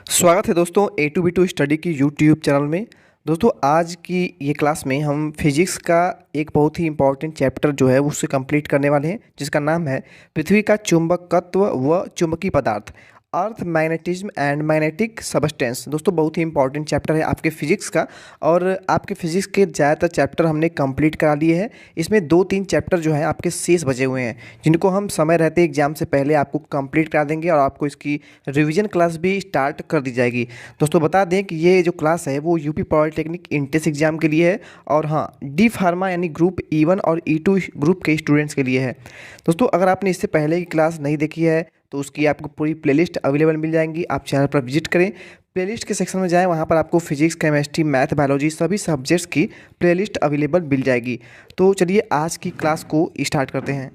स्वागत है दोस्तों ए टू बी टू स्टडी की यूट्यूब चैनल में। दोस्तों आज की ये क्लास में हम फिजिक्स का एक बहुत ही इंपॉर्टेंट चैप्टर जो है उससे कंप्लीट करने वाले हैं, जिसका नाम है पृथ्वी का चुंबकत्व व चुंबकीय पदार्थ, अर्थ मैग्नेटिज्म एंड मैग्नेटिक सबस्टेंस। दोस्तों बहुत ही इंपॉर्टेंट चैप्टर है आपके फिजिक्स का, और आपके फिजिक्स के ज़्यादातर चैप्टर हमने कंप्लीट करा लिए हैं। इसमें 2-3 चैप्टर जो है आपके शेष बचे हुए हैं, जिनको हम समय रहते एग्जाम से पहले आपको कंप्लीट करा देंगे और आपको इसकी रिवीजन क्लास भी स्टार्ट कर दी जाएगी। दोस्तों बता दें कि ये जो क्लास है वो यूपी पॉलिटेक्निक इंट्रेंस एग्जाम के लिए है, और हाँ डी फार्मा यानी ग्रुप E1 और E2 ग्रुप के स्टूडेंट्स के लिए है। दोस्तों अगर आपने इससे पहले की क्लास नहीं देखी है तो उसकी आपको पूरी प्लेलिस्ट अवेलेबल मिल जाएंगी। आप चैनल पर विजिट करें, प्लेलिस्ट के सेक्शन में जाएं, वहाँ पर आपको फिजिक्स, केमिस्ट्री, मैथ, बायोलॉजी सभी सब्जेक्ट्स की प्लेलिस्ट अवेलेबल मिल जाएगी। तो चलिए आज की क्लास को स्टार्ट करते हैं।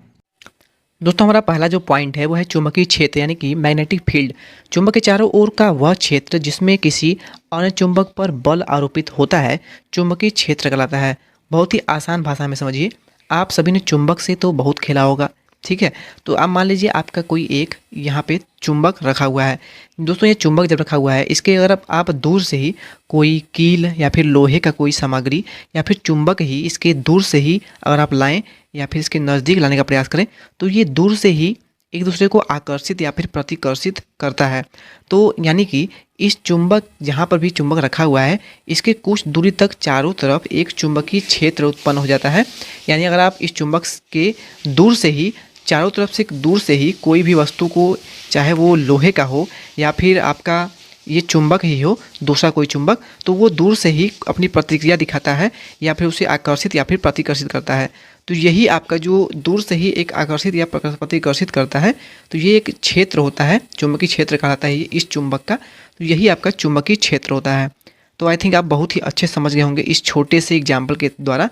दोस्तों हमारा पहला जो पॉइंट है वो है चुंबकीय क्षेत्र यानी कि मैग्नेटिक फील्ड। चुंबक के चारों ओर का वह क्षेत्र जिसमें किसी अन्य चुंबक पर बल आरोपित होता है चुंबकीय क्षेत्र कहलाता है। बहुत ही आसान भाषा में समझिए, आप सभी ने चुंबक से तो बहुत खेला होगा, ठीक है। तो अब मान लीजिए आपका कोई एक यहाँ पे चुंबक रखा हुआ है। दोस्तों ये चुंबक जब रखा हुआ है, इसके अगर आप दूर से ही कोई कील या फिर लोहे का कोई सामग्री या फिर चुंबक ही इसके दूर से ही अगर आप लाएं या फिर इसके नज़दीक लाने का प्रयास करें तो ये दूर से ही एक दूसरे को आकर्षित या फिर प्रतिकर्षित करता है। तो यानी कि इस चुंबक जहाँ पर भी चुंबक रखा हुआ है, इसके कुछ दूरी तक चारों तरफ एक चुंबकीय क्षेत्र उत्पन्न हो जाता है। यानी अगर आप इस चुंबक के दूर से ही, चारों तरफ से दूर से ही कोई भी वस्तु को, चाहे वो लोहे का हो या फिर आपका ये चुंबक ही हो, दूसरा कोई चुंबक, तो वो दूर से ही अपनी प्रतिक्रिया दिखाता है या फिर उसे आकर्षित या फिर प्रतिकर्षित करता है। तो यही आपका जो दूर से ही एक आकर्षित या प्रतिकर्षित करता है, तो ये एक क्षेत्र होता है, चुंबकीय क्षेत्र कहलाता है इस चुंबक का। तो यही आपका चुंबकीय क्षेत्र होता है। तो आई थिंक आप बहुत ही अच्छे समझ गए होंगे इस छोटे से एग्जाम्पल के द्वारा।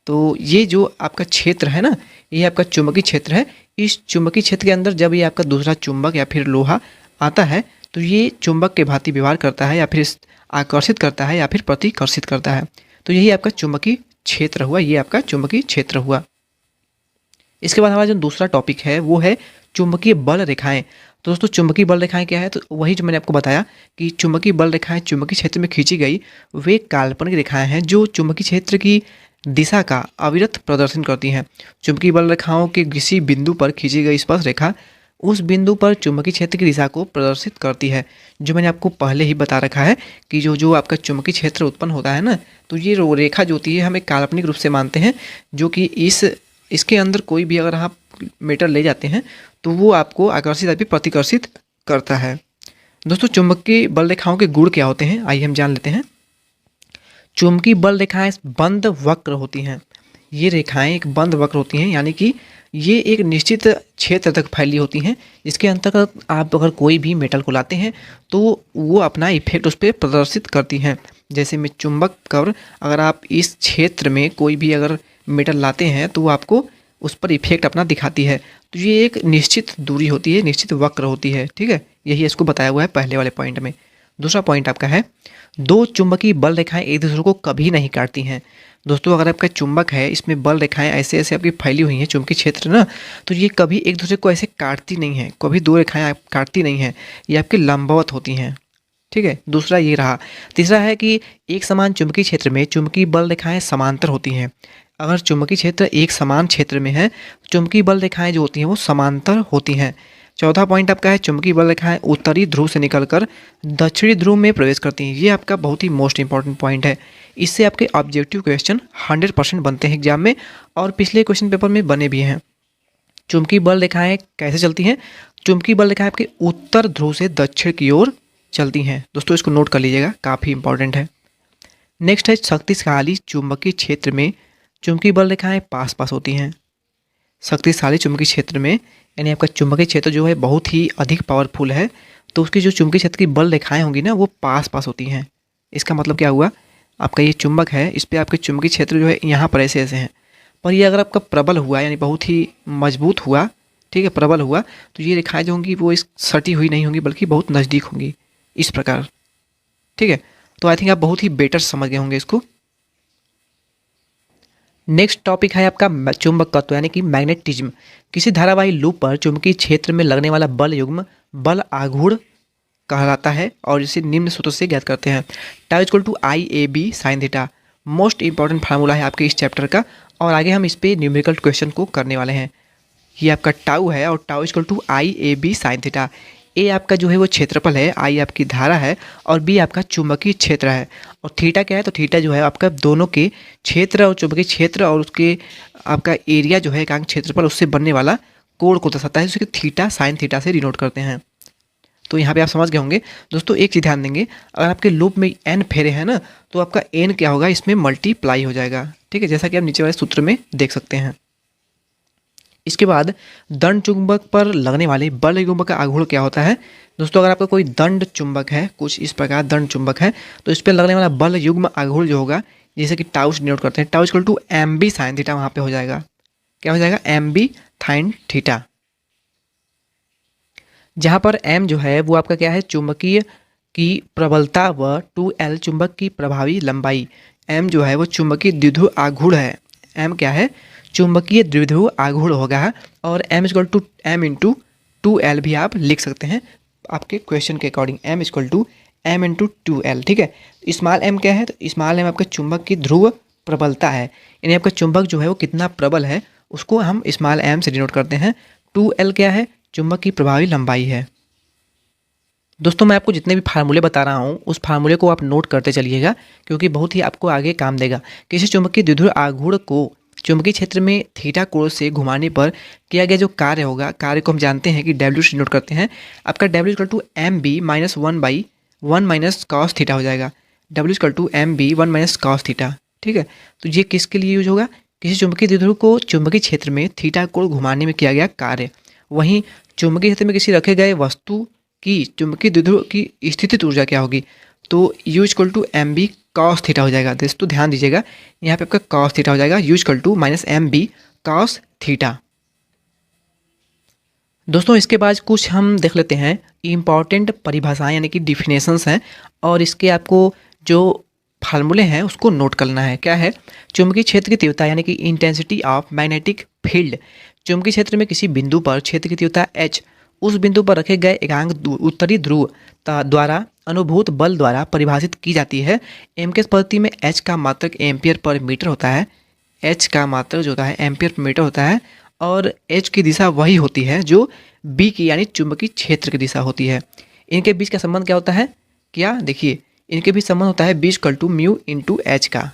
तो ये जो आपका क्षेत्र है ना, ये आपका चुंबकीय क्षेत्र है। इस चुंबकीय क्षेत्र के अंदर जब ये आपका दूसरा चुंबक या फिर लोहा आता है तो ये चुंबक के भांति व्यवहार करता है या फिर आकर्षित करता है या फिर प्रतिकर्षित करता है। तो यही आपका चुंबकीय क्षेत्र हुआ, ये आपका चुंबकीय क्षेत्र हुआ। इसके बाद हमारा जो दूसरा टॉपिक है वो है चुंबकीय बल रेखाएं। तो दोस्तों चुंबकीय बल रेखाएं क्या है? तो वही जो मैंने आपको बताया कि चुंबकीय बल रेखाएं चुंबकीय क्षेत्र में खींची गई वे काल्पनिक रेखाएं हैं जो चुंबकीय क्षेत्र की दिशा का अविरत प्रदर्शन करती हैं। चुंबकीय बल रेखाओं के किसी बिंदु पर खींची गई स्पर्श रेखा उस बिंदु पर चुंबकीय क्षेत्र की दिशा को प्रदर्शित करती है। जो मैंने आपको पहले ही बता रखा है कि जो जो आपका चुंबकीय क्षेत्र उत्पन्न होता है ना, तो ये रेखा जो होती है हम एक काल्पनिक रूप से मानते हैं, जो कि इसके अंदर कोई भी अगर आप मेटर ले जाते हैं तो वो आपको आकर्षित या फिर प्रतिकर्षित करता है। दोस्तों चुंबकीय बल रेखाओं के गुण क्या होते हैं, आइए हम जान लेते हैं। चुंबकीय बल रेखाएं बंद वक्र होती हैं। ये रेखाएं एक बंद वक्र होती हैं, यानी कि ये एक निश्चित क्षेत्र तक फैली होती हैं, जिसके अंतर्गत आप अगर कोई भी मेटल को लाते हैं तो वो अपना इफेक्ट उस पर प्रदर्शित करती हैं। जैसे में चुंबक कर अगर आप इस क्षेत्र में कोई भी अगर मेटल लाते हैं तो वो आपको उस पर इफेक्ट अपना दिखाती है। तो ये एक निश्चित दूरी होती है, निश्चित वक्र होती है, ठीक है। यही इसको बताया हुआ है पहले वाले पॉइंट में। दूसरा पॉइंट आपका है दो चुंबकीय बल रेखाएं एक दूसरे को कभी नहीं काटती हैं। दोस्तों अगर आपका चुंबक है, इसमें बल रेखाएं ऐसे ऐसे आपकी फैली हुई हैं चुंबकीय क्षेत्र ना, तो ये कभी एक दूसरे को ऐसे काटती नहीं हैं, कभी दो रेखाएं आप काटती नहीं हैं, ये आपके लंबवत होती हैं, ठीक है। दूसरा ये रहा। तीसरा है कि एक समान चुंबकीय क्षेत्र में चुंबकीय बल रेखाएं समांतर होती हैं। अगर चुंबकीय क्षेत्र एक समान क्षेत्र में है, चुंबकीय बल रेखाएं जो होती हैं वो समांतर होती हैं। चौथा पॉइंट आपका है चुंबकीय बल रेखाएं उत्तरी ध्रुव से निकलकर दक्षिणी ध्रुव में प्रवेश करती हैं। ये आपका बहुत ही मोस्ट इंपॉर्टेंट पॉइंट है। इससे आपके ऑब्जेक्टिव क्वेश्चन 100% बनते हैं एग्जाम में, और पिछले क्वेश्चन पेपर में बने भी हैं। चुंबकीय बल रेखाएं कैसे चलती हैं? चुंबकीय बल रेखाएं आपके उत्तर ध्रुव से दक्षिण की ओर चलती हैं। दोस्तों इसको नोट कर लीजिएगा, काफ़ी इंपॉर्टेंट है। नेक्स्ट है शक्तिशाली चुंबकीय क्षेत्र में चुंबकीय बल रेखाएं पास पास होती हैं। शक्तिशाली चुंबकीय क्षेत्र में यानी आपका चुंबकीय क्षेत्र जो है बहुत ही अधिक पावरफुल है, तो उसकी जो चुंबकीय क्षेत्र की बल रेखाएं होंगी ना वो पास पास होती हैं। इसका मतलब क्या हुआ, आपका ये चुंबक है, इस पर आपके चुंबकीय क्षेत्र जो है यहाँ पर ऐसे ऐसे हैं, पर ये अगर आपका प्रबल हुआ यानी बहुत ही मजबूत हुआ, ठीक है, प्रबल हुआ, तो ये रेखाएं जो होंगी वो इस सटी हुई नहीं होंगी बल्कि बहुत नज़दीक होंगी, इस प्रकार, ठीक है। तो आई थिंक आप बहुत ही बेटर समझ गए होंगे इसको। नेक्स्ट टॉपिक है आपका चुंबकत्व यानी कि मैग्नेटिज्म। किसी धारावाही लूप पर चुंबकीय क्षेत्र में लगने वाला बल युग्म बल आघूर्ण कहलाता है और इसे निम्न सूत्र से ज्ञात करते हैं। Tau equal to I A B sine theta, most important formula है आपके इस चैप्टर का। और आगे हम इस पे न्यूमेरिकल क्वेश्चन को करने वाले हैं। ये आपका टाउ है और tau equal to I A B sine theta. ए आपका जो है वो क्षेत्रफल है, आई आपकी धारा है और बी आपका चुंबकीय क्षेत्र है। और थीटा क्या है, तो थीटा जो है आपका दोनों के क्षेत्र और चुंबकीय क्षेत्र और उसके आपका एरिया जो है एकांक क्षेत्रफल उससे बनने वाला कोण को दर्शाता है, जिसको थीटा साइन थीटा से डिनोट करते हैं। तो यहाँ पे आप समझ गए होंगे। दोस्तों एक चीज़ ध्यान देंगे, अगर आपके लूप में एन फेरे हैं ना, तो आपका एन क्या होगा, इसमें मल्टीप्लाई हो जाएगा। ठीक है, जैसा कि आप नीचे वाले सूत्र में देख सकते हैं। इसके बाद दंड चुंबक पर लगने वाले बल युग्म का आघूर्ण क्या होता है। दोस्तों अगर आपका कोई दंड चुंबक है, कुछ इस प्रकार दंड चुंबक है, तो इस पर लगने वाला बल युग्म आघूर्ण जो होगा, जैसे कि टाउ से डिनोट करते हैं, tau equal to M B sine theta वहाँ पे हो जाएगा। क्या हो जाएगा, एम बी साइन थीटा। जहाँ पर एम जो है वो आपका क्या है, चुंबकीय की प्रबलता व 2L चुंबक की प्रभावी लंबाई। एम जो है वो चुंबकीय द्विध्रुव आघूर्ण है। एम क्या है, चुंबकीय द्विध्रुव आघूर्ण होगा। और M equal to M into 2L भी आप लिख सकते हैं आपके क्वेश्चन के according. M equal to M into 2L। ठीक है, स्मॉल एम क्या है, तो स्मॉल एम आपका चुंबक की ध्रुव प्रबलता है, यानी आपका चुंबक जो है वो कितना प्रबल है उसको हम स्मॉल एम से डिनोट करते हैं। 2L क्या है, चुंबक की प्रभावी लंबाई है। दोस्तों मैं आपको जितने भी फार्मूले बता रहा हूँ उस फार्मूले को आप नोट करते चलिएगा, क्योंकि बहुत ही आपको आगे काम देगा। किसी चुंबकीय द्विध्रुव आघूर्ण को चुंबकीय क्षेत्र में थीटा कोण से घुमाने पर किया गया जो कार्य होगा, कार्य को हम जानते हैं कि डब्ल्यू से नोट करते हैं। आपका W equal to M B minus 1/1 minus cos theta हो जाएगा। W equal to M B 1 minus cos theta. ठीक है, तो ये किसके लिए यूज होगा, किसी चुंबकीय द्विध्रुव को चुंबकीय क्षेत्र में थीटा कोण घुमाने में किया गया कार्य। वहीं चुंबकीय क्षेत्र में किसी रखे गए वस्तु की चुंबकीय द्विध्रुव की स्थितिज ऊर्जा क्या होगी, तो U equal to M B cos theta हो जाएगा। दोस्तों ध्यान दीजिएगा, यहाँ पे आपका कॉस थीटा हो जाएगा, U equal to minus M B cos theta. दोस्तों इसके बाद कुछ हम देख लेते हैं इम्पॉर्टेंट परिभाषाएं यानी कि डिफिनेशंस हैं, और इसके आपको जो फार्मूले हैं उसको नोट करना है। क्या है, चुंबकीय क्षेत्र की तीव्रता यानी कि इंटेंसिटी ऑफ मैग्नेटिक फील्ड। चुंबकीय क्षेत्र में किसी बिंदु पर क्षेत्र की तीव्रता H उस बिंदु पर रखे गए एकांक उत्तरी ध्रुव द्वारा अनुभूत बल द्वारा परिभाषित की जाती है। एम के पद्धति में H का मात्रक एम्पियर पर मीटर होता है। H का मात्रक जो होता है एम्पियर पर मीटर होता है, और H की दिशा वही होती है जो B की यानी चुंबकीय क्षेत्र की दिशा होती है। इनके बीच का संबंध क्या होता है, क्या देखिए, इनके बीच संबंध होता है B equal to mu into H का।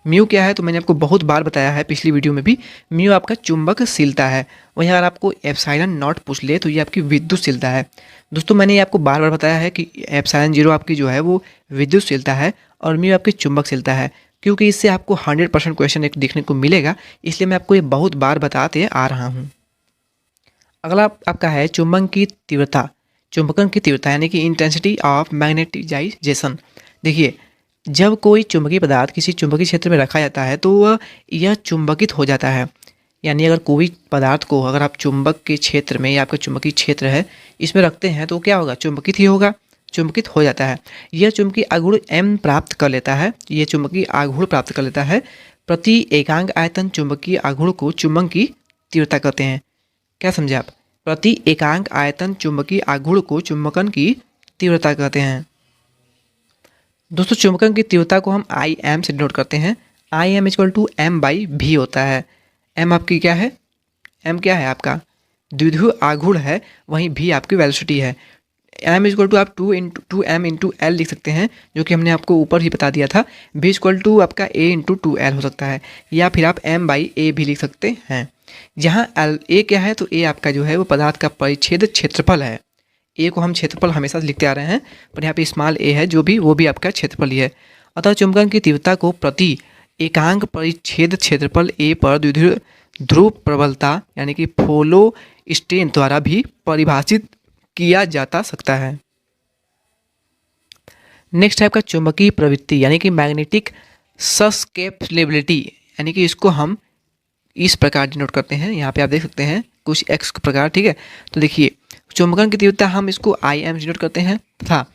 म्यू क्या है, तो मैंने आपको बहुत बार बताया है पिछली वीडियो में भी। म्यू आपका चुंबकशीलता है। वहीं अगर आपको एप्सिलॉन नॉट पूछ ले तो ये आपकी विद्युतशीलता है। दोस्तों मैंने ये आपको बार बार बताया है कि एप्सिलॉन 0 आपकी जो है वो विद्युतशीलता है और म्यू आपकी चुंबकशीलता है, क्योंकि इससे आपको 100% क्वेश्चन एक देखने को मिलेगा, इसलिए मैं आपको ये बहुत बार बताते आ रहा हूँ। अगला आपका है चुंबकन की तीव्रता। चुंबकन की तीव्रता यानी कि इंटेंसिटी ऑफ मैग्नेटाइजेशन। देखिए, जब कोई चुंबकीय पदार्थ किसी चुंबकीय क्षेत्र में रखा जाता है तो वह यह चुंबकित हो जाता है। यानी अगर कोई पदार्थ को अगर आप चुंबक के क्षेत्र में या आपका चुंबकीय क्षेत्र है इसमें रखते हैं तो क्या होगा, चुंबकित ही होगा, चुंबकित हो जाता है। यह चुंबकीय आघूर्ण M प्राप्त कर लेता है, यह चुंबकीय आघूर्ण प्राप्त कर लेता है। प्रति एकांक आयतन चुंबकीय आघूर्ण को चुंबकन की तीव्रता कहते हैं। क्या समझे आप, प्रति एकांक आयतन चुंबकीय आघूर्ण को चुंबकन की तीव्रता कहते हैं। दोस्तों चुंबकन की तीव्रता को हम आई एम से डिनोट करते हैं। I M equal to M by भी होता है। एम आपकी क्या है, एम क्या है आपका द्विध्रुव आघूर्ण है, वहीं भी आपकी वेलोसिटी है। एम इक्वल टू आप 2m इंटू एल लिख सकते हैं, जो कि हमने आपको ऊपर ही बता दिया था। भी इक्वल टू आपका a इंटू 2l हो सकता है, या फिर आप m बाई ए भी लिख सकते हैं। जहाँ एल ए क्या है, तो ए आपका जो है वो पदार्थ का परिच्छेद क्षेत्रफल है। ए को हम क्षेत्रफल हमेशा लिखते आ रहे हैं, पर यहाँ पे स्मॉल ए है जो भी, वो भी आपका क्षेत्रफल ही है। अतः चुंबकन की तीव्रता को प्रति एकांक परिच्छेद क्षेत्रफल ए पर द्विध्रुव ध्रुव प्रबलता यानी कि फोलो स्ट्रेन द्वारा भी परिभाषित किया जाता सकता है। नेक्स्ट है आपका चुंबकीय प्रवृत्ति यानी कि मैग्नेटिक सस्केपेबिलिटी, यानी कि इसको हम इस प्रकार डिनोट करते हैं। यहाँ पे आप देख सकते हैं कुछ एक्स प्रकार, ठीक है। तो देखिए चुंबकन की तीव्रता हम इसको आई एम डिनोट करते हैं, तथा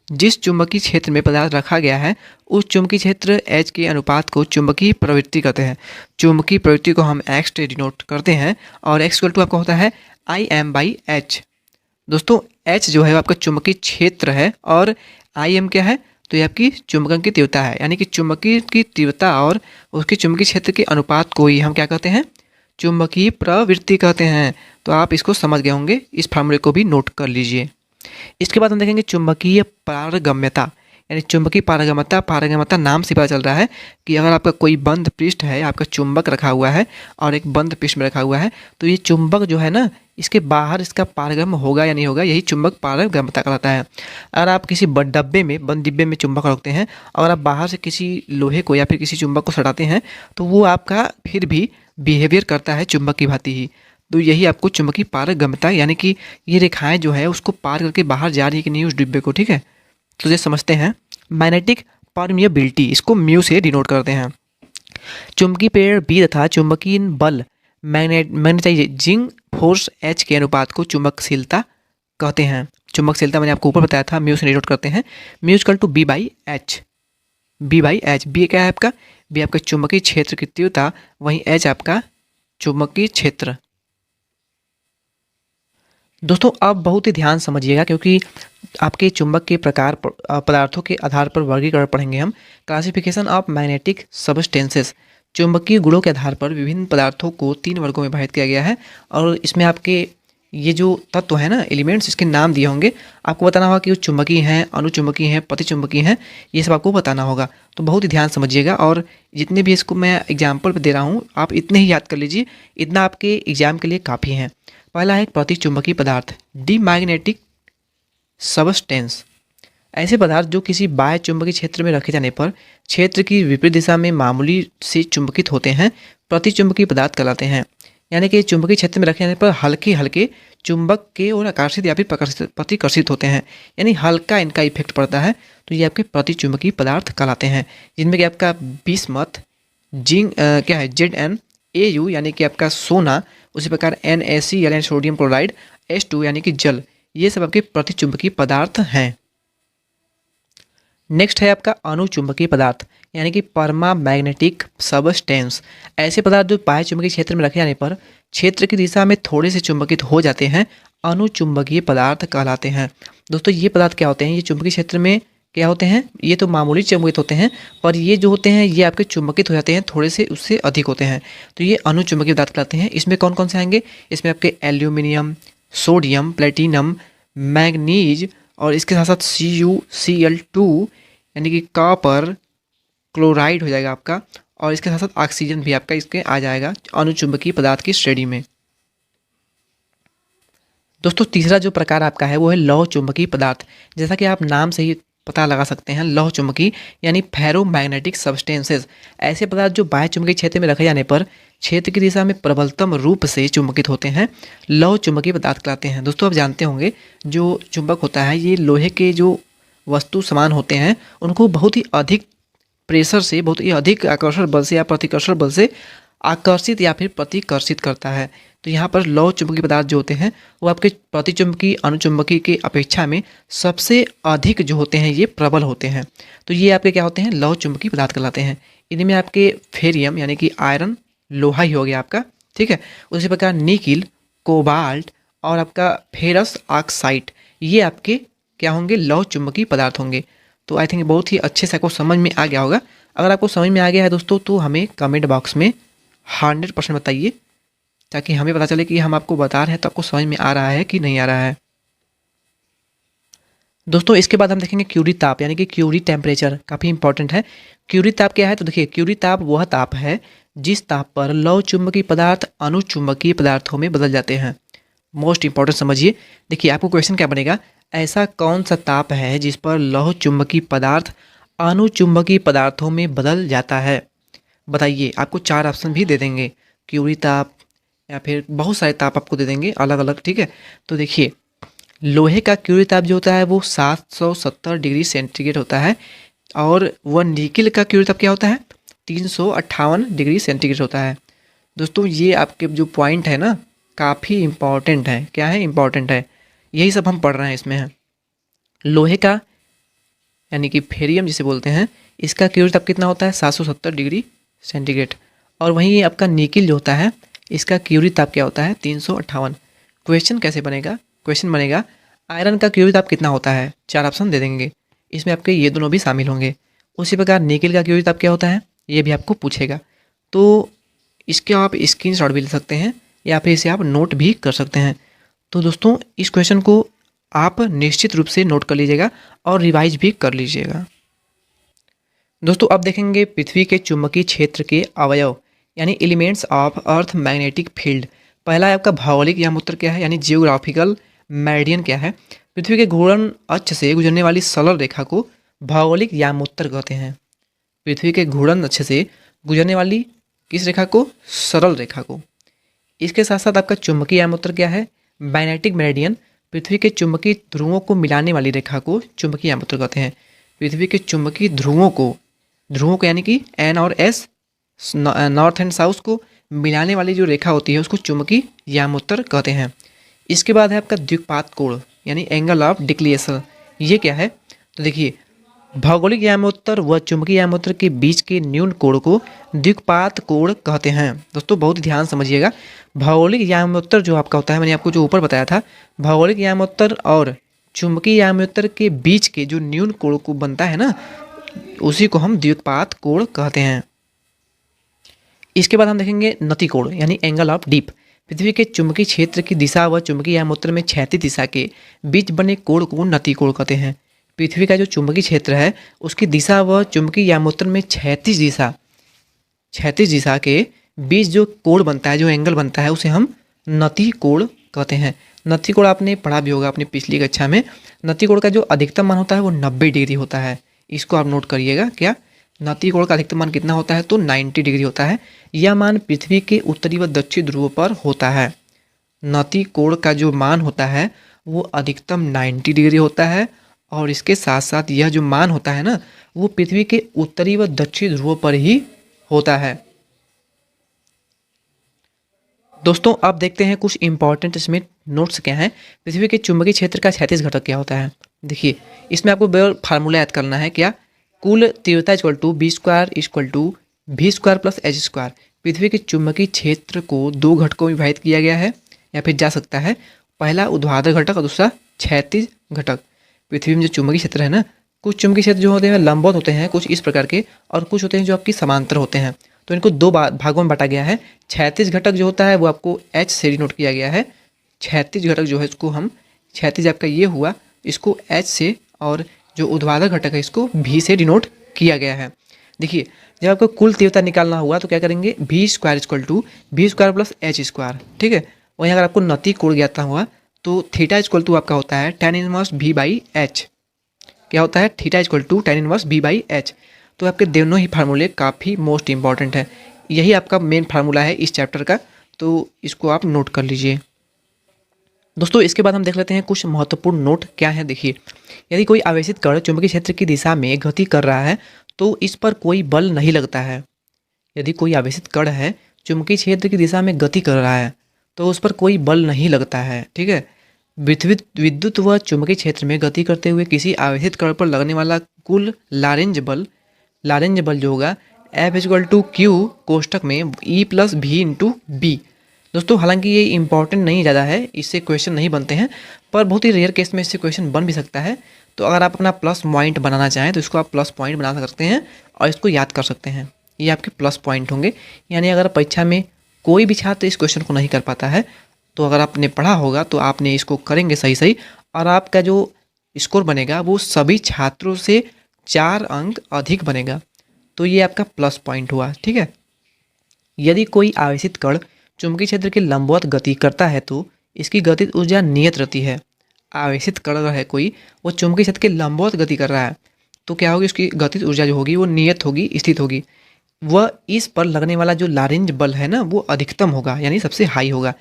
जिस चुंबकीय क्षेत्र में पदार्थ रखा गया है उस चुंबकीय क्षेत्र H के अनुपात को चुंबकीय प्रवृत्ति कहते हैं। चुंबकीय प्रवृत्ति को हम एक्स से डिनोट करते हैं, और एक्स इक्वल टू आपका होता है आई एम बाई एच। दोस्तों H जो है आपका चुंबकीय क्षेत्र है और IM क्या है, तो ये आपकी चुंबकन की तीव्रता है, यानी कि चुंबकीय की तीव्रता और उसके चुंबकीय क्षेत्र के अनुपात को ही हम क्या कहते हैं, चुंबकीय प्रवृत्ति कहते हैं। तो आप इसको समझ गए होंगे, इस फार्मूले को भी नोट कर लीजिए। इसके बाद हम देखेंगे चुंबकीय पारगम्यता, यानी चुंबकीय पारगम्यता। पारगम्यता नाम से पता चल रहा है कि अगर आपका कोई बंद पृष्ठ है, आपका चुंबक रखा हुआ है और एक बंद पृष्ठ में रखा हुआ है, तो ये चुंबक जो है ना, इसके बाहर इसका पारगम्य होगा या नहीं होगा, यही चुंबक पारगम्यता कहलाता है। अगर आप किसी डब्बे में, बंद डिब्बे में चुंबक रखते हैं और आप बाहर से किसी लोहे को या फिर किसी चुंबक को सटाते हैं, तो वो आपका फिर भी बिहेवियर करता है चुंबक की भांति ही। तो यही आपको चुंबकीय पारगम्यता, यानी कि ये रेखाएं जो है उसको पार करके बाहर जा रही है कि नहीं उस डिब्बे को, ठीक है। तो ये समझते हैं। मैग्नेटिक परमिएबिलिटी, इसको म्यू से डिनोट करते हैं। चुंबकीय प्रेरण B तथा चुंबकीय बल मैग्नेटाइजिंग फोर्स H के अनुपात को चुंबकशीलता कहते हैं। चुंबकशीलता मैंने आपको ऊपर बताया था, म्यू से डिनोट करते हैं। Mu equal to B/H। B/H, B क्या है आपका, B आपका चुंबकीय क्षेत्र की तीव्रता, वहीं H आपका चुंबकीय क्षेत्र। दोस्तों अब बहुत ही ध्यान समझिएगा, क्योंकि आपके चुंबक के प्रकार पदार्थों के आधार पर वर्गीकरण पढ़ेंगे हम। क्लासिफिकेशन ऑफ मैग्नेटिक सबस्टेंसेस, चुंबकीय गुणों के आधार पर विभिन्न पदार्थों को 3 वर्गों में विभाजित किया गया है। और इसमें आपके ये जो तत्व है ना, एलिमेंट्स, इसके नाम दिए होंगे। आपको बताना होगा कि वो चुंबकीय हैं, अनुचुंबकीय हैं, प्रतिचुंबकीय हैं, ये सब आपको बताना होगा। तो बहुत ही ध्यान समझिएगा, और जितने भी इसको मैं एग्जाम्पल पे दे रहा हूँ आप इतने ही याद कर लीजिए, इतना आपके एग्जाम के लिए काफ़ी है। पहला है प्रतिचुंबकीय पदार्थ, डिमैग्नेटिक सबस्टेंस, ऐसे पदार्थ जो किसी बाह्य चुंबकीय क्षेत्र में रखे जाने पर क्षेत्र की विपरीत दिशा में मामूली से चुंबकित होते हैं, प्रतिचुंबकीय पदार्थ कहलाते हैं। यानी कि चुंबकीय क्षेत्र में रखे जाने पर हल्के हल्के चुंबक के ओर आकर्षित या फिर प्रतिकर्षित होते हैं, यानी हल्का इनका इफेक्ट पड़ता है, तो ये आपके प्रतिचुंबकीय पदार्थ कहलाते हैं। जिनमें कि आपका बिस्मथ, जिंक क्या है, ZnAu यानी कि आपका सोना, उसी प्रकार NaCl यानी सोडियम क्लोराइड, H2 यानी कि जल, ये सब आपके प्रतिचुंबकीय पदार्थ हैं। नेक्स्ट है आपका अनुचुंबकीय पदार्थ, यानी कि परमामैग्नेटिक सबस्टेंस, ऐसे पदार्थ जो बाह्य चुंबकीय क्षेत्र में रखे जाने पर क्षेत्र की दिशा में थोड़े से चुंबकित हो जाते हैं, अनुचुंबकीय पदार्थ कहलाते हैं। दोस्तों ये पदार्थ क्या होते हैं, ये चुंबकीय क्षेत्र में क्या होते हैं, ये तो मामूली चुंबकित होते हैं, पर ये जो होते हैं ये आपके चुंबकित हो जाते हैं, थोड़े से उससे अधिक होते हैं, तो ये अनुचुंबकीय पदार्थ कहलाते हैं। इसमें कौन कौन से आएंगे, इसमें आपके एल्यूमिनियम, सोडियम, प्लेटिनम, मैग्नीज, और इसके साथ साथ CuCl2 यानी कि कॉपर क्लोराइड हो जाएगा आपका, और इसके साथ साथ ऑक्सीजन भी आपका इसके आ जाएगा अनुचुंबकीय पदार्थ की श्रेणी में। दोस्तों तीसरा जो प्रकार आपका है वो है लौह चुंबकीय पदार्थ। जैसा कि आप नाम से ही पता लगा सकते हैं, लौह चुंबकीय यानी फेरोमैग्नेटिक सब्सटेंसेस, ऐसे पदार्थ जो बाह्य चुंबकीय क्षेत्र में रखे जाने पर क्षेत्र की दिशा में प्रबलतम रूप से चुंबकित होते हैं, लौह चुंबकीय पदार्थ कहलाते हैं। दोस्तों आप जानते होंगे जो चुंबक होता है, ये लोहे के जो वस्तु समान होते हैं उनको बहुत ही अधिक प्रेशर से, बहुत ही अधिक आकर्षण बल से या प्रतिकर्षण बल से आकर्षित या फिर प्रतिकर्षित करता है। तो यहाँ पर लौह चुंबकीय पदार्थ जो होते हैं वो आपके प्रतिचुंबकीय अनुचुंबकीय की अपेक्षा में सबसे अधिक जो होते हैं ये प्रबल होते हैं, तो ये आपके क्या होते हैं, लौह चुंबकीय पदार्थ कहलाते हैं। इनमें आपके फेरियम यानी कि आयरन, लोहा ही हो गया आपका, ठीक है, उसी प्रकार निकिल, कोबाल्ट और आपका फेरस ऑक्साइड, ये आपके क्या होंगे, लौह चुंबकीय पदार्थ होंगे। तो आई थिंक बहुत ही अच्छे से आपको समझ में आ गया होगा। अगर आपको समझ में आ गया है दोस्तों तो हमें कमेंट बॉक्स में 100% बताइए, ताकि हमें पता चले कि हम आपको बता रहे हैं तो आपको समझ में आ रहा है कि नहीं आ रहा है। दोस्तों इसके बाद हम देखेंगे क्यूरी ताप यानी कि क्यूरी टेम्परेचर, काफ़ी इंपॉर्टेंट है। क्यूरी ताप क्या है, तो देखिए क्यूरी ताप वह ताप है जिस ताप पर लौह चुंबकीय पदार्थ अनुचुंबकीय पदार्थों में बदल जाते हैं। मोस्ट इंपॉर्टेंट समझिए। देखिए आपको क्वेश्चन क्या बनेगा, ऐसा कौन सा ताप है जिस पर लौह चुंबकीय पदार्थ अनुचुंबकीय पदार्थों में बदल जाता है, बताइए। आपको 4 ऑप्शन भी दे देंगे, क्यूरी ताप या फिर बहुत सारे ताप आपको दे देंगे अलग अलग, ठीक है। तो देखिए लोहे का क्यूरी ताप जो होता है वो 770 डिग्री सेंटीग्रेड होता है, और वह निकिल का क्यूरी ताप क्या होता है, 358 डिग्री सेंटीग्रेड होता है। दोस्तों ये आपके जो पॉइंट है ना काफ़ी इंपॉर्टेंट है। क्या है, इंपॉर्टेंट है, यही सब हम पढ़ रहे हैं इसमें है। लोहे का यानी कि फेरियम जिसे बोलते हैं, इसका क्यूरी ताप कितना होता है, 770 डिग्री सेंटीग्रेड, और वहीं आपका निकिल जो होता है इसका क्यूरी ताप क्या होता है, 358। क्वेश्चन कैसे बनेगा, क्वेश्चन बनेगा आयरन का क्यूबिक ताप कितना होता है, 4 ऑप्शन दे देंगे, इसमें आपके ये दोनों भी शामिल होंगे। उसी प्रकार निकेल का क्यूबिक ताप क्या होता है ये भी आपको पूछेगा। तो इसके आप स्क्रीनशॉट भी ले सकते हैं या फिर इसे आप नोट भी कर सकते हैं। तो दोस्तों इस क्वेश्चन को आप निश्चित रूप से नोट कर लीजिएगा और रिवाइज भी कर लीजिएगा। दोस्तों अब देखेंगे पृथ्वी के चुंबकीय क्षेत्र के अवयव यानी elements of earth magnetic field. पहला है आपका भौगोलिक यामोत्तर क्या है यानी जियोग्राफिकल मेरिडियन क्या है। पृथ्वी के घूर्णन अक्ष से गुजरने वाली सरल रेखा को भौगोलिक यामोत्तर कहते हैं। पृथ्वी के घूर्णन अक्ष से गुजरने वाली किस रेखा को, सरल रेखा को। इसके साथ साथ आपका चुंबकीय यामोत्तर क्या है, मैग्नेटिक मेरिडियन। पृथ्वी के चुंबकीय ध्रुवों को मिलाने वाली रेखा को चुंबकीय यामोत्तर कहते हैं। पृथ्वी के चुंबकीय ध्रुवों को यानी कि एन और एस, नॉर्थ एंड साउथ को मिलाने वाली जो रेखा होती है उसको चुंबकीय यामोत्तर कहते हैं। इसके बाद है आपका द्विपात कोण यानी एंगल ऑफ डिक्लिएशन। ये क्या है, तो देखिए भौगोलिक यामोत्तर व चुंबकीय यामोत्तर के बीच के न्यून कोण को द्विपात कोण कहते हैं। दोस्तों बहुत ध्यान समझिएगा, भौगोलिक यामोत्तर जो आपका होता है, मैंने आपको जो ऊपर बताया था, भौगोलिक यामोत्तर और चुंबकीय यामोत्तर के बीच के जो न्यून कोण को बनता है ना, उसी को हम द्विपात कोण कहते हैं। इसके बाद हम देखेंगे नति कोण यानी एंगल ऑफ डीप। पृथ्वी के चुंबकीय क्षेत्र की दिशा व चुंबकीय यामोत्तर में क्षैतिज दिशा के बीच बने कोण को नति कोण कहते हैं। पृथ्वी का जो चुंबकीय क्षेत्र है उसकी दिशा व चुंबकीय यामोत्तर में क्षैतिज दिशा के बीच जो कोण बनता है, जो एंगल बनता है, उसे हम नति कोण कहते हैं। नति कोण आपने पढ़ा भी होगा अपनी पिछली कक्षा में। नति कोण का जो अधिकतम मान होता है वो 90 डिग्री होता है। इसको आप नोट करिएगा, क्या नति कोण का अधिकतम मान कितना होता है, तो 90 डिग्री होता है। यह मान पृथ्वी के उत्तरी व दक्षिण ध्रुव पर होता है। नति कोण का जो मान होता है वो अधिकतम 90 डिग्री होता है और इसके साथ साथ यह जो मान होता है ना वो पृथ्वी के उत्तरी व दक्षिण ध्रुव पर ही होता है। दोस्तों अब देखते हैं कुछ इंपॉर्टेंट इसमें नोट्स क्या हैं। पृथ्वी के चुंबकीय क्षेत्र का क्षैतिज घटक क्या होता है। देखिए इसमें आपको फार्मूला याद करना है, क्या, कुल तीव्रता equal to B square equal to V square plus H square. पृथ्वी के चुंबकीय क्षेत्र को 2 घटकों में विभाजित किया गया है या फिर जा सकता है, पहला ऊर्ध्वाधर घटक और दूसरा क्षैतिज घटक। पृथ्वी में जो चुंबकीय क्षेत्र है ना, कुछ चुंबकीय क्षेत्र जो होते हैं लंबवत होते हैं, कुछ इस प्रकार के, और कुछ होते हैं जो आपकी समांतर होते हैं। तो इनको 2 भागों में बांटा गया है। क्षैतिज घटक जो होता है वो आपको एच से डिनोट किया गया है। क्षैतिज घटक जो है इसको हम, क्षैतिज आपका ये हुआ, इसको एच से, और जो ऊर्ध्वाधर घटक है इसको भी से डिनोट किया गया है। देखिए जब आपको कुल तीव्रता निकालना हुआ तो क्या करेंगे, V square equal to V square plus H square, ठीक है। वहीं अगर आपको नति कोण ज्ञात हुआ तो थीटा इक्वल टू आपका होता है tan inverse v by H. क्या होता है, theta equal to tan inverse v by H. तो आपके दोनों ही फार्मूले काफ़ी मोस्ट इंपॉर्टेंट है। यही आपका मेन फार्मूला है इस चैप्टर का, तो इसको आप नोट कर लीजिए। दोस्तों इसके बाद हम देख लेते हैं कुछ महत्वपूर्ण नोट क्या है। देखिए यदि कोई आवेशित कण चुंबकीय क्षेत्र की दिशा में गति कर रहा है तो इस पर कोई बल नहीं लगता है। यदि कोई आवेशित कण है चुंबकीय क्षेत्र की दिशा में गति कर रहा है तो उस पर कोई बल नहीं लगता है, ठीक है। विद्युत व चुंबकीय क्षेत्र में गति करते हुए किसी आवेशित कण पर लगने वाला कुल लारेंज बल जो होगा F इक्वल टू क्यू कोष्टक में E प्लस भी इंटू बी। दोस्तों हालांकि ये इंपॉर्टेंट नहीं ज़्यादा है, इससे क्वेश्चन नहीं बनते हैं, पर बहुत ही रेयर केस में इससे क्वेश्चन बन भी सकता है। तो अगर आप अपना प्लस पॉइंट बनाना चाहें तो इसको आप प्लस पॉइंट बना सकते हैं और इसको याद कर सकते हैं। ये आपके प्लस पॉइंट होंगे। यानी अगर परीक्षा में कोई भी छात्र इस क्वेश्चन को नहीं कर पाता है तो अगर आपने पढ़ा होगा तो आपने इसको करेंगे सही और आपका जो स्कोर बनेगा वो सभी छात्रों से 4 अंक अधिक बनेगा। तो ये आपका प्लस पॉइंट हुआ, ठीक है। यदि कोई आवेशित कण चुंबकीय क्षेत्र के लंबवत गति करता है तो इसकी गतिज ऊर्जा नियत रहती है। आवेशित कण अगर है कोई, वो चुंबकीय क्षेत्र के लंबवत गति कर रहा है तो क्या होगी, उसकी गतिज ऊर्जा जो होगी वो नियत होगी, स्थित होगी। वह इस पर लगने वाला जो लारेंज बल है ना वो अधिकतम होगा, यानी सबसे हाई होगा।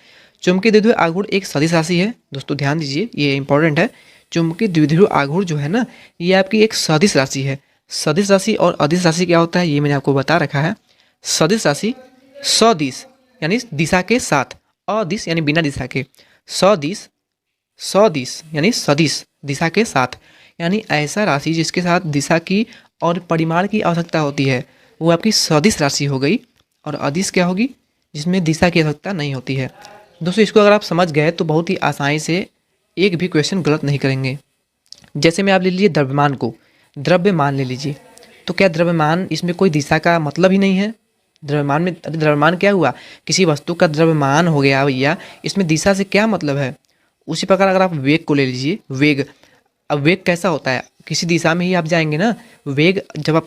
चुंबकीय द्विध्रुव आघूर्ण एक सदिश राशि है। दोस्तों ध्यान दीजिए, ये इंपॉर्टेंट है। चुंबकीय द्विध्रुव आघूर्ण जो है ना ये आपकी एक सदिश राशि है। सदिश राशि और अदिश राशि क्या होता है ये मैंने आपको बता रखा है। सदिश राशि सदिश यानी दिशा के साथ, अदिश यानी बिना दिशा के, सदिश यानी सदिश दिशा के साथ, यानी ऐसा राशि जिसके साथ दिशा की और परिमाण की आवश्यकता होती है वो आपकी सदिश राशि हो गई। और अदिश क्या होगी, जिसमें दिशा की आवश्यकता नहीं होती है। दोस्तों इसको अगर आप समझ गए तो बहुत ही आसानी से एक भी क्वेश्चन गलत नहीं करेंगे। जैसे में आप ले लीजिए द्रव्यमान को, द्रव्यमान ले लीजिए, तो क्या द्रव्यमान, इसमें कोई दिशा का मतलब ही नहीं है। द्रव्यमान में, अरे द्रव्यमान क्या हुआ, किसी वस्तु का द्रव्यमान हो गया भैया, इसमें दिशा से क्या मतलब है। उसी प्रकार अगर आप वेग को ले लीजिए, वेग, अब वेग कैसा होता है, किसी दिशा में ही आप जाएंगे ना। वेग जब आप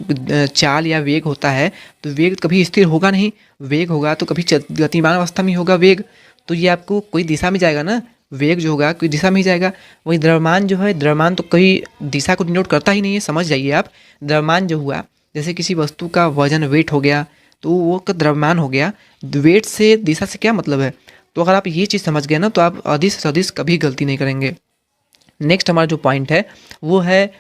चाल या वेग होता है तो वेग कभी स्थिर होगा नहीं, वेग होगा तो कभी गतिमान अवस्था में होगा वेग, तो ये आपको कोई दिशा में जाएगा ना, वेग जो होगा कोई दिशा में ही जाएगा। वही द्रव्यमान जो है, द्रव्यमान तो कहीं दिशा को डिनोट करता ही नहीं है, समझ जाइए आप। द्रव्यमान जो हुआ, जैसे किसी वस्तु का वजन वेट हो गया तो वो का द्रव्यमान हो गया, वेट से दिशा से क्या मतलब है। तो अगर आप ये चीज़ समझ गए ना तो आप अधिक से अधिक कभी गलती नहीं करेंगे। नेक्स्ट हमारा जो पॉइंट है वो है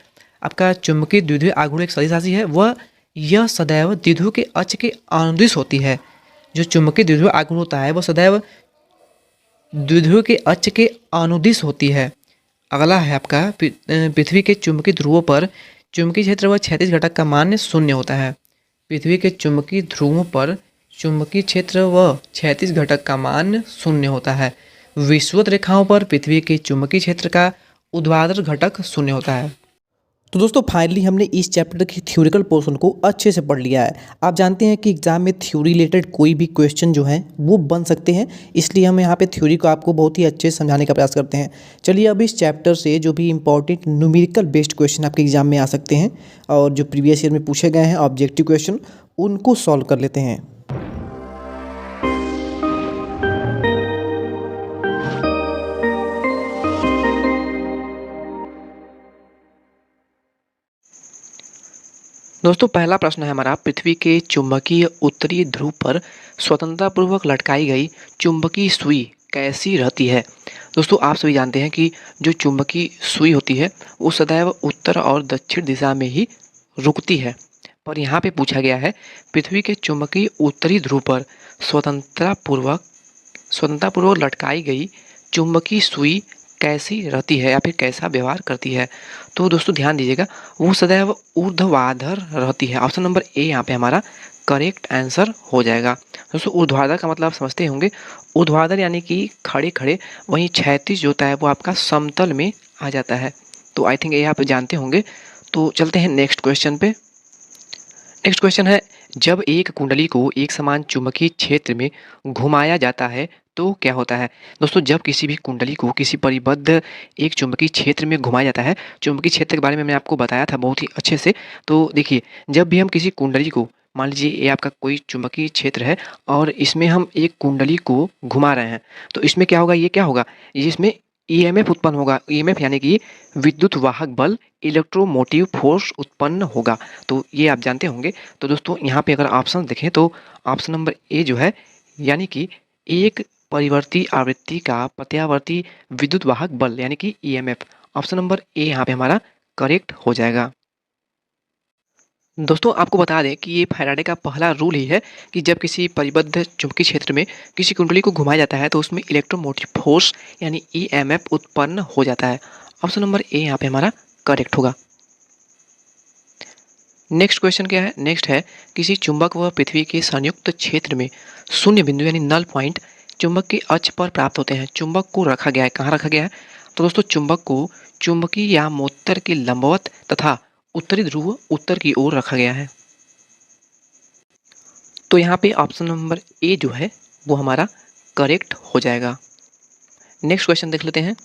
आपका चुंबकीय द्विध्रुवीय आघूर्ण एक सदिश राशि है, वह यह सदैव द्विध्रुव के अक्ष के अनुदिश होती है। जो चुंबकीय द्विध्रुवीय आघूर्ण होता है वो सदैव द्विध्रुव के अक्ष के अनुदिश होती है। अगला है आपका पृथ्वी के चुंबकीय ध्रुवों पर चुंबकीय क्षेत्र व क्षैतिज घटक का मान शून्य होता है। पृथ्वी के चुंबकीय ध्रुवों पर चुंबकीय क्षेत्र व क्षैतिज घटक का मान शून्य होता है। विषुवत रेखाओं पर पृथ्वी के चुंबकीय क्षेत्र का ऊर्ध्वाधर घटक शून्य होता है। तो दोस्तों फाइनली हमने इस चैप्टर की थ्योरिकल पोर्शन को अच्छे से पढ़ लिया है। आप जानते हैं कि एग्जाम में थ्योरी रिलेटेड कोई भी क्वेश्चन जो है वो बन सकते हैं, इसलिए हम यहाँ पे थ्योरी को आपको बहुत ही अच्छे से समझाने का प्रयास करते हैं। चलिए अब इस चैप्टर से जो भी इंपॉर्टेंट न्यूमेरिकल बेस्ड क्वेश्चन आपके एग्जाम में आ सकते हैं और जो प्रीवियस ईयर में पूछे गए हैं ऑब्जेक्टिव क्वेश्चन, उनको सॉल्व कर लेते हैं। दोस्तों पहला प्रश्न है हमारा, पृथ्वी के चुंबकीय उत्तरी ध्रुव पर स्वतंत्रतापूर्वक लटकाई गई चुंबकीय सुई कैसी रहती है। दोस्तों आप सभी जानते हैं कि जो चुंबकीय सुई होती है वो सदैव उत्तर और दक्षिण दिशा में ही रुकती है, पर यहाँ पे पूछा गया है पृथ्वी के चुंबकीय उत्तरी ध्रुव पर स्वतंत्रतापूर्वक लटकाई गई चुंबकीय सुई कैसी रहती है या फिर कैसा व्यवहार करती है। तो दोस्तों ध्यान दीजिएगा, वो सदैव ऊर्ध्वाधर रहती है। ऑप्शन नंबर ए यहाँ पे हमारा करेक्ट आंसर हो जाएगा। दोस्तों ऊर्ध्वाधर का मतलब आप समझते होंगे, ऊर्ध्वाधर यानी कि खड़े खड़े, वहीं क्षैतिज जो होता है वो आपका समतल में आ जाता है। तो आई थिंक ये आप जानते होंगे। तो चलते हैं नेक्स्ट क्वेश्चन पे। नेक्स्ट क्वेश्चन है, जब एक कुंडली को एक समान चुंबकीय क्षेत्र में घुमाया जाता है तो क्या होता है। दोस्तों जब किसी भी कुंडली को किसी परिबद्ध एक चुंबकीय क्षेत्र में घुमाया जाता है, चुंबकीय क्षेत्र के बारे में मैंने आपको बताया था बहुत ही अच्छे से। तो देखिए, जब भी हम किसी कुंडली को, मान लीजिए ये आपका कोई चुंबकीय क्षेत्र है और इसमें हम एक कुंडली को घुमा रहे हैं, तो इसमें क्या होगा, ये क्या होगा, ये इसमें ईएमएफ उत्पन्न होगा। ईएमएफ यानी कि विद्युत वाहक बल, इलेक्ट्रोमोटिव फोर्स उत्पन्न होगा। तो ये आप जानते होंगे। तो दोस्तों यहाँ पे अगर ऑप्शन देखें तो ऑप्शन नंबर ए जो है, यानी कि एक परिवर्ती आवृत्ति का प्रत्यावर्ती विद्युत वाहक बल यानी कि ईएमएफ, ऑप्शन नंबर ए यहाँ पे हमारा करेक्ट हो जाएगा। दोस्तों आपको बता दें कि ये फैराडे का पहला रूल ही है कि जब किसी परिबद्ध चुंबकीय क्षेत्र में किसी कुंडली को घुमाया जाता है तो उसमें इलेक्ट्रोमोटिव फोर्स यानी ईएमएफ उत्पन्न हो जाता है। ऑप्शन नंबर ए यहाँ पे हमारा करेक्ट होगा। नेक्स्ट क्वेश्चन क्या है, नेक्स्ट है, किसी चुंबक व पृथ्वी के संयुक्त क्षेत्र में शून्य बिंदु यानी नल पॉइंट चुंबक के अक्ष पर प्राप्त होते हैं। चुंबक को रखा गया है, कहाँ रखा गया है, तो दोस्तों चुंबक को चुंबकीय यामोत्तर के लंबवत तथा उत्तरी ध्रुव उत्तर की ओर रखा गया है। तो यहाँ पे ऑप्शन नंबर ए जो है वो हमारा करेक्ट हो जाएगा। नेक्स्ट क्वेश्चन देख लेते हैं।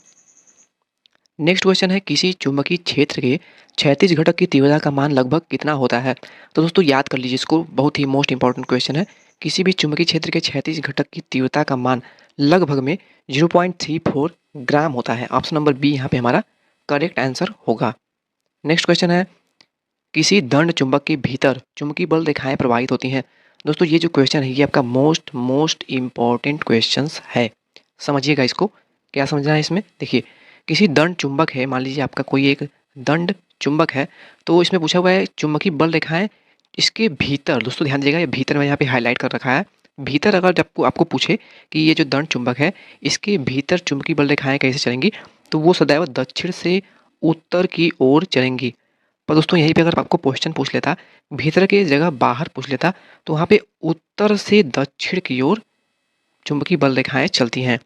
नेक्स्ट क्वेश्चन है, किसी चुंबकीय क्षेत्र के क्षैतिज घटक की तीव्रता का मान लगभग कितना होता है। तो दोस्तों याद कर लीजिए इसको, बहुत ही मोस्ट इंपॉर्टेंट क्वेश्चन है। किसी भी चुंबकीय क्षेत्र के क्षैतिज घटक की तीव्रता का मान लगभग में 0.34 ग्राम होता है। ऑप्शन नंबर बी यहाँ पे हमारा करेक्ट आंसर होगा। नेक्स्ट क्वेश्चन है, किसी दंड चुंबक के भीतर चुंबकीय बल रेखाएं प्रवाहित होती हैं। दोस्तों ये जो क्वेश्चन है ये आपका मोस्ट इम्पॉर्टेंट क्वेश्चन है, समझिएगा इसको। क्या समझना है इसमें, देखिए किसी दंड चुंबक है, मान लीजिए आपका कोई एक दंड चुंबक है, तो इसमें पूछा हुआ है चुंबकीय बल रेखाएं इसके भीतर। दोस्तों ध्यान दीजिएगा, ये भीतर में यहाँ पे हाईलाइट कर रखा है। भीतर अगर जब आपको पूछे कि ये जो दंड चुंबक है इसके भीतर चुंबकीय बल रेखाएं कैसे चलेंगी, तो वो सदैव दक्षिण से उत्तर की ओर चलेंगी। पर दोस्तों यहीं पे अगर आपको क्वेश्चन पूछ लेता, भीतर की जगह बाहर पूछ लेता, तो वहाँ पे उत्तर से दक्षिण की ओर चुंबकीय बल रेखाएं चलती हैं।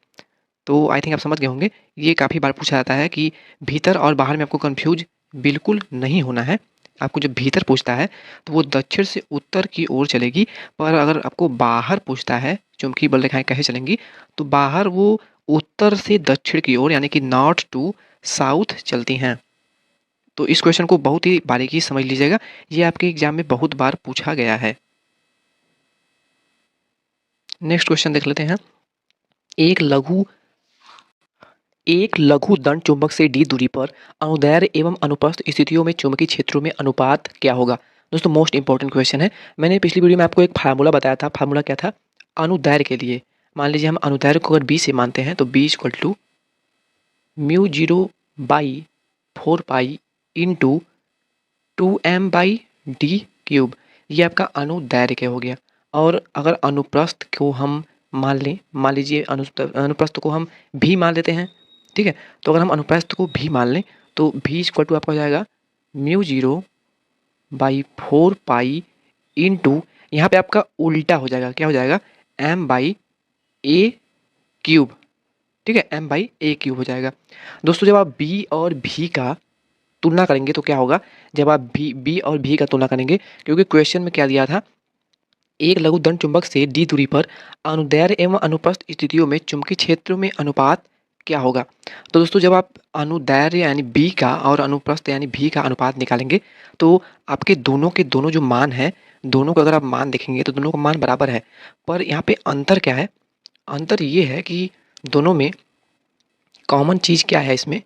तो आई थिंक आप समझ गए होंगे। ये काफ़ी बार पूछा जाता है कि भीतर और बाहर में आपको कन्फ्यूज बिल्कुल नहीं होना है। आपको जब भीतर पूछता है तो वो दक्षिण से उत्तर की ओर चलेगी, पर अगर आपको बाहर पूछता है चुंबकीय बल रेखाएँ कैसे चलेंगी, तो बाहर वो उत्तर से दक्षिण की ओर यानी कि नॉर्थ टू साउथ चलती हैं। तो इस क्वेश्चन को बहुत ही बारीकी से समझ लीजिएगा, ये आपके एग्जाम में बहुत बार पूछा गया है। नेक्स्ट क्वेश्चन देख लेते हैं। एक लघु दंड चुंबक से d दूरी पर अनुदैर्ध्य एवं अनुप्रस्थ स्थितियों में चुंबकीय क्षेत्रों में अनुपात क्या होगा? दोस्तों मोस्ट इंपॉर्टेंट क्वेश्चन है। मैंने पिछली वीडियो में आपको एक फार्मूला बताया था। फार्मूला क्या था? अनुदैर्ध्य के लिए मान लीजिए हम अनुदैर्ध्य को अगर b से मानते हैं तो b equal to mu zero by 4 pi into 2m/d³। ये आपका अनुदैर्ध्य क्या हो गया। और अगर अनुप्रस्थ को हम मान लें, मान लीजिए अनुप्रस्थ को हम भी मान लेते हैं, ठीक है। तो अगर हम अनुप्रस्थ को भी मान लें तो भी इक्वल टू आपका हो जाएगा mu zero by 4 pi into, यहाँ पे आपका उल्टा हो जाएगा, क्या हो जाएगा, m/a³। ठीक है, m/a³ हो जाएगा। दोस्तों जब आप b और v का तुलना करेंगे तो क्या होगा, जब आप b और v का तुलना करेंगे, क्योंकि क्वेश्चन में क्या दिया था, एक लघु दंड चुंबक से d दूरी पर अनुदैर्ध्य एवं अनुप्रस्थ स्थितियों में चुंबकीय क्षेत्रों में अनुपात क्या होगा। तो दोस्तों जब आप अनुदैर्ध्य यानी b का और अनुप्रस्थ यानी v का अनुपात निकालेंगे तो आपके दोनों के दोनों जो मान हैं, दोनों को अगर आप मान देखेंगे तो दोनों का मान बराबर है। पर यहाँ पे अंतर क्या है, अंतर ये है कि दोनों में कॉमन चीज़ क्या है इसमें,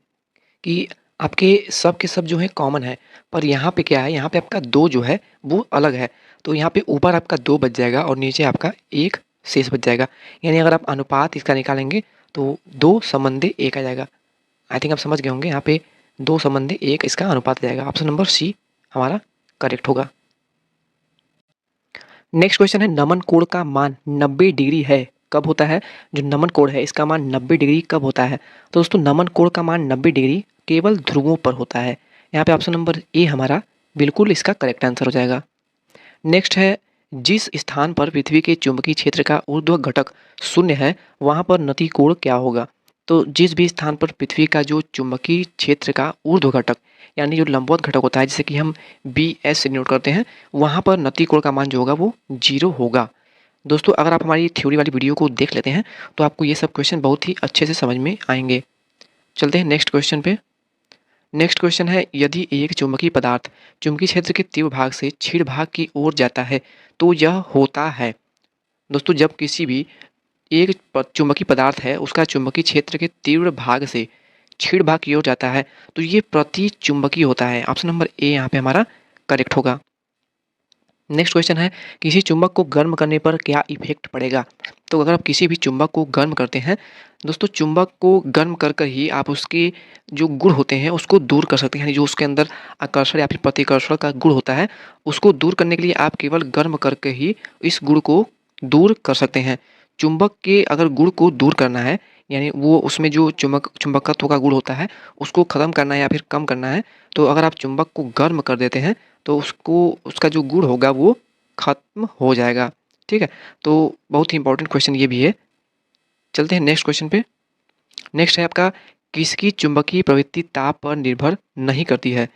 कि आपके सब के सब जो है कॉमन है, पर यहाँ पे क्या है, यहाँ पे आपका 2 जो है वो अलग है। तो यहाँ पे ऊपर आपका 2 बच जाएगा और नीचे आपका 1 शेष बच जाएगा। यानी अगर आप अनुपात इसका निकालेंगे तो 2/1 आ जाएगा। आई थिंक आप समझ गए होंगे, यहाँ पे 2/1 इसका अनुपात आ जाएगा। ऑप्शन नंबर सी हमारा करेक्ट होगा। नेक्स्ट क्वेश्चन है, नमन कोण का मान 90 डिग्री है, कब होता है? जो नमन कोण है इसका मान 90 डिग्री कब होता है? तो दोस्तों नमन कोण का मान 90 डिग्री केवल ध्रुवों पर होता है। यहाँ पे ऑप्शन नंबर ए हमारा बिल्कुल इसका करेक्ट आंसर हो जाएगा। नेक्स्ट है, जिस स्थान पर पृथ्वी के चुंबकीय क्षेत्र का ऊर्ध्व घटक 0 है वहाँ पर नति कोण क्या होगा? तो जिस भी स्थान पर पृथ्वी का जो चुंबकीय क्षेत्र का ऊर्ध्व घटक यानी जो लंबवत घटक होता है, जिसे कि हम BS से नोट करते हैं, वहाँ पर नति कोण का मान जो होगा वो 0 होगा। दोस्तों अगर आप हमारी थ्योरी वाली वीडियो को देख लेते हैं तो आपको ये सब क्वेश्चन बहुत ही अच्छे से समझ में आएंगे। चलते हैं नेक्स्ट क्वेश्चन पे। नेक्स्ट क्वेश्चन है, यदि एक चुंबकीय पदार्थ चुंबकीय क्षेत्र के तीव्र भाग से क्षीण भाग की ओर जाता है तो यह होता है। दोस्तों जब किसी भी एक चुंबकीय पदार्थ है उसका चुंबकीय क्षेत्र के तीव्र भाग से क्षीण भाग की ओर जाता है तो ये प्रति चुंबकीय होता है। ऑप्शन नंबर ए यहाँ पे हमारा करेक्ट होगा। नेक्स्ट क्वेश्चन है, किसी चुंबक को गर्म करने पर क्या इफेक्ट पड़ेगा? तो अगर आप किसी भी चुंबक को गर्म करते हैं, दोस्तों चुंबक को गर्म कर कर ही आप उसके जो गुण होते हैं उसको दूर कर सकते हैं। यानी जो उसके अंदर आकर्षण या फिर प्रतिकर्षण का गुण होता है उसको दूर करने के लिए आप केवल गर्म करके ही इस गुण को दूर कर सकते हैं। चुंबक के अगर गुण को दूर करना है, यानी वो उसमें जो चुंबकत्व का गुण होता है उसको ख़त्म करना है या फिर कम करना है, तो अगर आप चुंबक को गर्म कर देते हैं तो उसको उसका जो गुण होगा वो खत्म हो जाएगा। ठीक है, तो बहुत ही इंपॉर्टेंट क्वेश्चन ये भी है। चलते हैं नेक्स्ट क्वेश्चन पे। नेक्स्ट है आपका, किसकी चुंबकीय प्रवृत्ति ताप पर निर्भर नहीं करती है?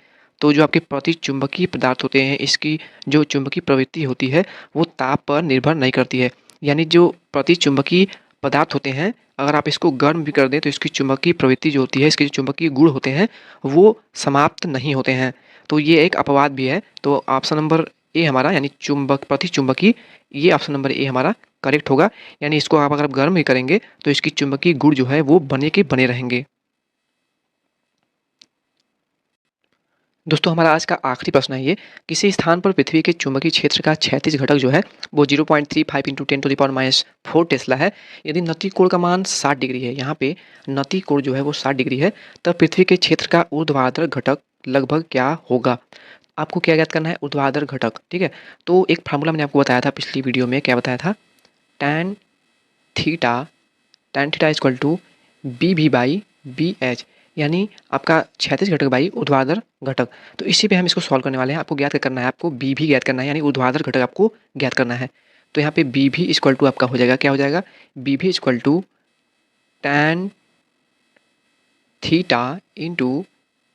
तो जो आपके प्रतिचुंबकीय पदार्थ होते हैं इसकी जो चुंबकीय प्रवृत्ति होती है वो ताप पर निर्भर नहीं करती है। यानी जो प्रतिचुंबकीय पदार्थ होते हैं अगर आप इसको गर्म भी कर दें तो इसकी चुंबकीय प्रवृत्ति जो होती है, इसके जो चुंबकीय गुण होते हैं वो समाप्त नहीं होते हैं। तो ये एक अपवाद भी है। तो ऑप्शन नंबर ए हमारा यानी प्रतिचुंबकीय, ये ऑप्शन नंबर ए हमारा करेक्ट होगा। यानी इसको आप अगर गर्म ही करेंगे तो इसकी चुंबकीय गुण जो है वो बने के बने रहेंगे। दोस्तों हमारा आज का आखिरी प्रश्न है ये, किसी स्थान पर पृथ्वी के चुंबकीय क्षेत्र का क्षैतिज घटक जो है वो 0.35 × 10⁻⁴ टेस्ला है। यदि नति कोण का मान 60 डिग्री है, यहाँ पे नति कोण जो है वो 60 डिग्री है, तब पृथ्वी के क्षेत्र का ऊर्ध्वाधर घटक लगभग क्या होगा? आपको क्या ज्ञात करना है? ऊर्ध्वाधर घटक। ठीक है, तो एक फार्मूला मैंने आपको बताया था पिछली वीडियो में, क्या बताया था? tan theta equal to BV/BH, यानी आपका क्षैतिज घटक बाई ऊर्ध्वाधर घटक। तो इसी पे हम इसको सॉल्व करने वाले हैं। आपको ज्ञात करना है, आपको BV ज्ञात करना है, यानी ऊर्ध्वाधर घटक आपको ज्ञात करना है। तो यहाँ पे BV इक्वल टू आपका हो जाएगा, क्या हो जाएगा? BV equal to tan theta into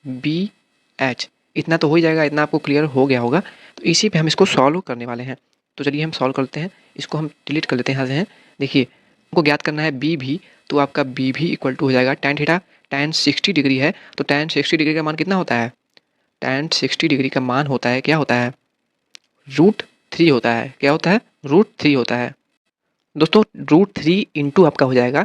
B H, इतना तो हो ही जाएगा, इतना आपको क्लियर हो गया होगा। तो इसी पे हम इसको सॉल्व करने वाले हैं। तो चलिए हम सॉल्व करते हैं, इसको हम डिलीट कर लेते हैं यहाँ से। हैं देखिए, हमको ज्ञात करना है बी भी, तो आपका बी भी इक्वल टू हो जाएगा tan थीटा, tan 60 डिग्री है, तो tan 60 डिग्री का मान कितना होता है? tan 60 डिग्री का मान होता है, क्या होता है? √3 होता है। क्या होता है? √3 होता है। दोस्तों √3 इंटू आपका हो जाएगा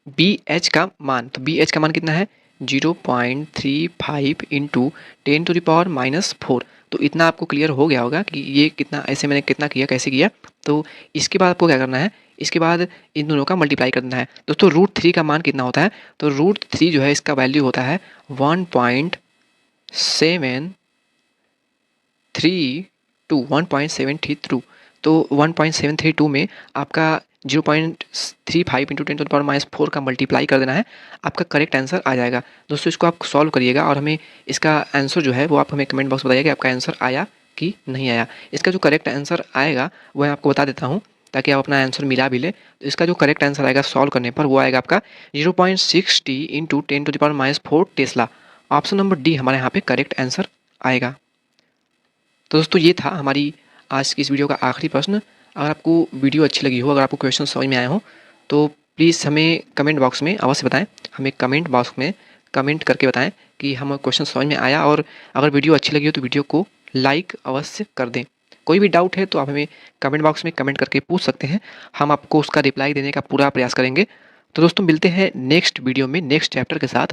बी एच का मान। तो बी एच का मान कितना है? 0.35 इंटू 10⁻⁻4। तो इतना आपको क्लियर हो गया होगा कि ये कितना, ऐसे मैंने कितना किया, कैसे किया। तो इसके बाद आपको क्या करना है, इसके बाद इन दोनों का मल्टीप्लाई करना है। दोस्तों √3 का मान कितना होता है? तो √3 जो है इसका वैल्यू होता है 1.732। तो 1.732 में आपका 0.35 इंटू 10⁻⁻4 का मल्टीप्लाई कर देना है, आपका करेक्ट आंसर आ जाएगा। दोस्तों इसको आप सॉल्व करिएगा और हमें इसका आंसर जो है वो आप हमें कमेंट बॉक्स में बताइए कि आपका आंसर आया कि नहीं आया। इसका जो करेक्ट आंसर आएगा वो मैं आपको बता देता हूँ, ताकि आप अपना आंसर मिला भी लें। तो इसका जो करेक्ट आंसर आएगा सॉल्व करने पर, वो आएगा आपका 0.60 into 10⁻⁻4 Tesla. Option number D हमारे यहाँ पे करेक्ट आंसर आएगा। तो दोस्तों ये था हमारी आज की इस वीडियो का आखिरी प्रश्न। अगर आपको वीडियो अच्छी लगी हो, अगर आपको क्वेश्चन समझ में आए हो, तो प्लीज़ हमें कमेंट बॉक्स में अवश्य बताएं। हमें कमेंट बॉक्स में कमेंट करके बताएं कि हमें क्वेश्चन समझ में आया, और अगर वीडियो अच्छी लगी हो तो वीडियो को लाइक अवश्य कर दें। कोई भी डाउट है तो आप हमें कमेंट बॉक्स में कमेंट करके पूछ सकते हैं, हम आपको उसका रिप्लाई देने का पूरा प्रयास करेंगे। तो दोस्तों मिलते हैं नेक्स्ट वीडियो में नेक्स्ट चैप्टर के साथ।